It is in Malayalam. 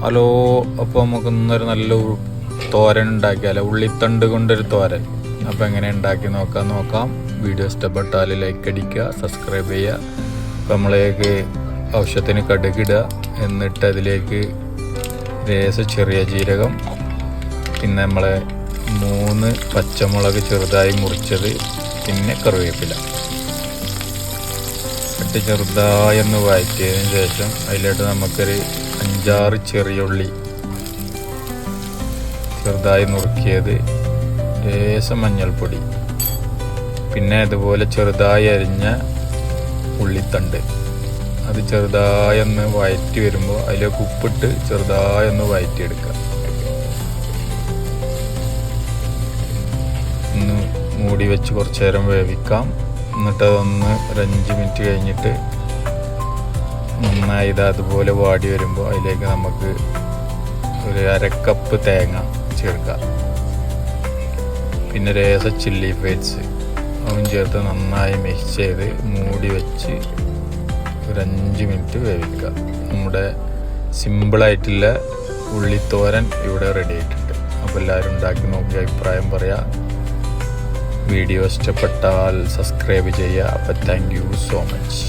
ഹലോ, അപ്പോൾ നമുക്ക് ഇന്നൊരു നല്ല തോരൻ ഉണ്ടാക്കിയാലോ, ഉള്ളിത്തണ്ട് കൊണ്ടൊരു തോരൻ. അപ്പോൾ എങ്ങനെ ഉണ്ടാക്കി നോക്കാം. വീഡിയോ ഇഷ്ടപ്പെട്ടാൽ ലൈക്ക് അടിക്കുക, സബ്സ്ക്രൈബ് ചെയ്യുക. അപ്പോൾ നമ്മളേക്ക് ആവശ്യത്തിന് കടുകിടുക, എന്നിട്ട് അതിലേക്ക് ചെറിയ ജീരകം, പിന്നെ നമ്മളെ 3 പച്ചമുളക് ചെറുതായി മുറിച്ചത്, പിന്നെ കറിവേപ്പില ഇട്ട് ചെറുതായൊന്ന് വഴറ്റിയതിന് ശേഷം അതിലോട്ട് നമുക്കൊരു 5-6 ചെറിയുള്ളി ചെറുതായി നുറുക്കിയത്, മഞ്ഞൾപ്പൊടി, പിന്നെ അതുപോലെ ചെറുതായി അരിഞ്ഞ ഉള്ളിത്തണ്ട്, അത് ചെറുതായൊന്ന് വഴറ്റി വരുമ്പോൾ അതിലേക്ക് ഉപ്പിട്ട് ചെറുതായൊന്ന് വഴറ്റിയെടുക്കുക. ഒന്ന് മൂടി വെച്ച് കുറച്ച് നേരം വേവിക്കാം. എന്നിട്ട് അതൊന്ന് ഒരു 5 മിനിറ്റ് കഴിഞ്ഞിട്ട് നന്നായി അതുപോലെ വാടി വരുമ്പോൾ അതിലേക്ക് നമുക്ക് ഒരു 1/2 കപ്പ് തേങ്ങ ചേർക്കാം. പിന്നെ ചില്ലി ഫ്ലേക്സ് അതും ചേർത്ത് നന്നായി മിക്സ് ചെയ്ത് മൂടി വെച്ച് ഒരു 5 മിനിറ്റ് വേവിക്കുക. നമ്മുടെ സിമ്പിളായിട്ടുള്ള ഉള്ളിത്തോരൻ ഇവിടെ റെഡി ആയിട്ടുണ്ട്. അപ്പോൾ എല്ലാവരും ഉണ്ടാക്കി നോക്കി അഭിപ്രായം പറയാം. വീഡിയോ ഇഷ്ടപ്പെട്ടാൽ സബ്സ്ക്രൈബ് ചെയ്യുക. അപ്പോൾ താങ്ക് യു സോ മച്ച്.